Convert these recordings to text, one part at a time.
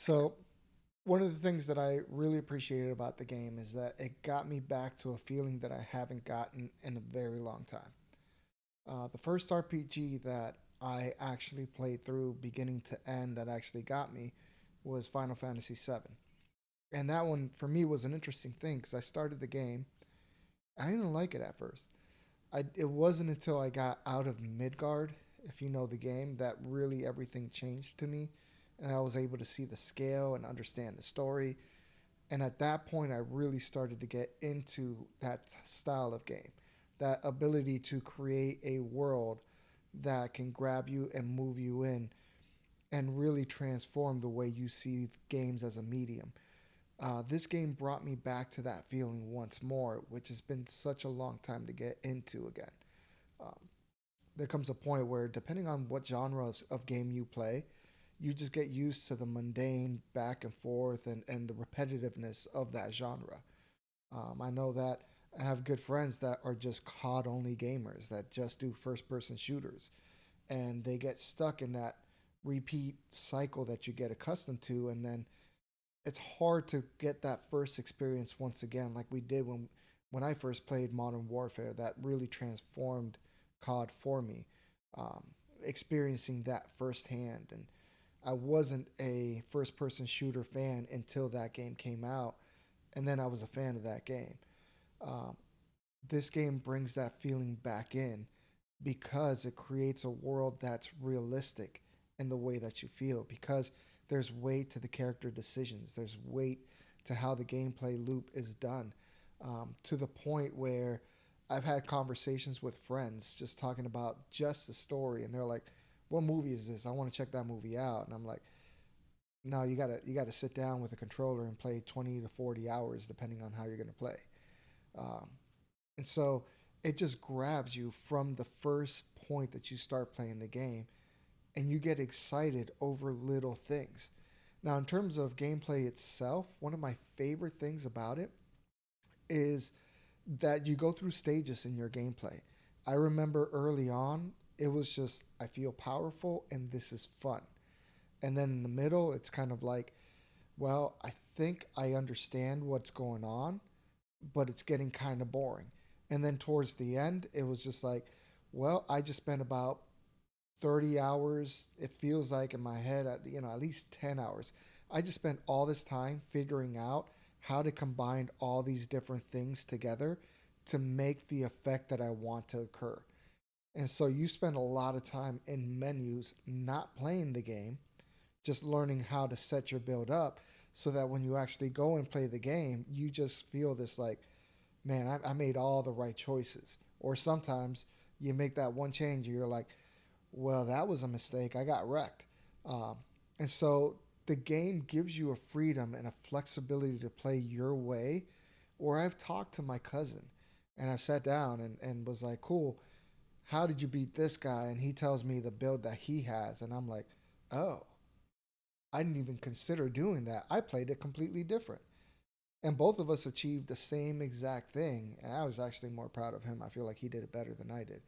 So, one of the things that I really appreciated about the game is that it got me back to a feeling that I haven't gotten in a very long time. The first RPG that I actually played through beginning to end that actually got me was Final Fantasy VII. And that one for me was an interesting thing because I started the game. I didn't like it at first. It wasn't until I got out of Midgard, if you know the game, that really everything changed to me. And I was able to see the scale and understand the story. And at that point, I really started to get into that style of game, that ability to create a world that can grab you and move you in and really transform the way you see games as a medium. This game brought me back to that feeling once more, which has been such a long time to get into again. Um, there comes a point where, depending on what genre of game you play, you just get used to the mundane back and forth and the repetitiveness of that genre. I know that I have good friends that are just COD only gamers that just do first person shooters, and they get stuck in that repeat cycle that you get accustomed to, and then it's hard to get that first experience once again, like we did when I first played Modern Warfare. That really transformed COD for me, um, experiencing that firsthand. And I wasn't a first person shooter fan until that game came out, and then I was a fan of that game. Um, this game brings that feeling back in because it creates a world that's realistic in the way that you feel, because there's weight to the character decisions, there's weight to how the gameplay loop is done, to the point where I've had conversations with friends just talking about just the story, and they're like, what movie is this? I want to check that movie out. And I'm like, no, you gotta sit down with a controller and play 20 to 40 hours depending on how you're gonna play. um, and so it just grabs you from the first point that you start playing the game, and you get excited over little things. Now, in terms of gameplay itself, one of my favorite things about it is that you go through stages in your gameplay. I remember early on, it was just, I feel powerful and this is fun. And then in the middle, it's kind of like, well, I think I understand what's going on, but it's getting kind of boring. And then towards the end, it was just like, well, I just spent about 30 hours, it feels like in my head, at least 10 hours. I just spent all this time figuring out how to combine all these different things together to make the effect that I want to occur. And so you spend a lot of time in menus not playing the game, just learning how to set your build up so that when you actually go and play the game, you just feel this like, man, I made all the right choices. Or sometimes you make that one change and you're like, well, that was a mistake. I got wrecked. Um, and so the game gives you a freedom and a flexibility to play your way. Or I've talked to my cousin and I've sat down and was like, cool, how did you beat this guy? And he tells me the build that he has. And I'm like, oh, I didn't even consider doing that. I played it completely different. And both of us achieved the same exact thing. And I was actually more proud of him. I feel like he did it better than I did.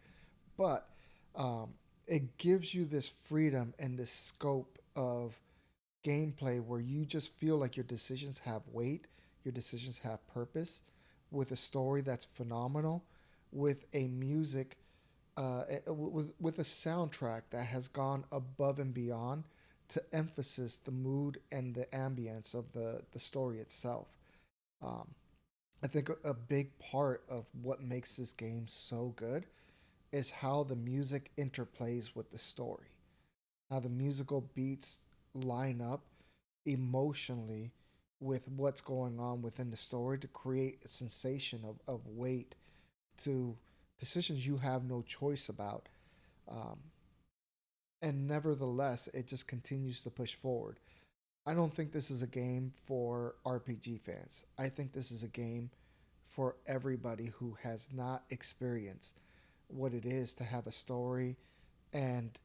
But um, it gives you this freedom and this scope of gameplay where you just feel like your decisions have weight, your decisions have purpose, with a story that's phenomenal, with a music, with a soundtrack that has gone above and beyond to emphasize the mood and the ambience of the story itself. Um, I think a big part of what makes this game so good is how the music interplays with the story, how the musical beats line up emotionally with what's going on within the story to create a sensation of weight to decisions you have no choice about. Um, and nevertheless, it just continues to push forward. I don't think this is a game for RPG fans. I think this is a game for everybody who has not experienced what it is to have a story and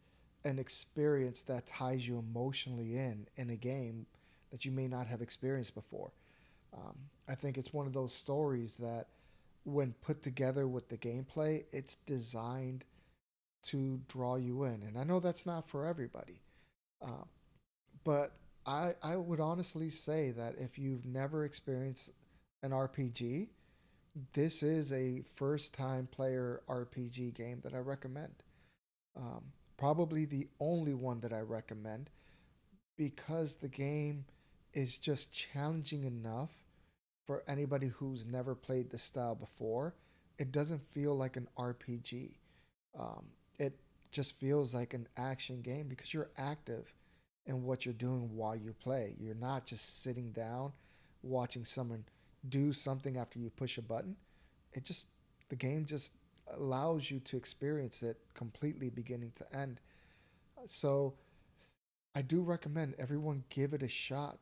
an experience that ties you emotionally in a game that you may not have experienced before. Um, I think it's one of those stories that, when put together with the gameplay, it's designed to draw you in. And I know that's not for everybody, uh, but I would honestly say that if you've never experienced an RPG, this is a first time player RPG game that I recommend. Um, Probably the only one that I recommend because the game is just challenging enough for anybody who's never played the style before. It doesn't feel like an RPG. It just feels like an action game because you're active in what you're doing while you play. You're not just sitting down watching someone do something after you push a button. It just, the game just allows you to experience it completely beginning to end. So I do recommend everyone give it a shot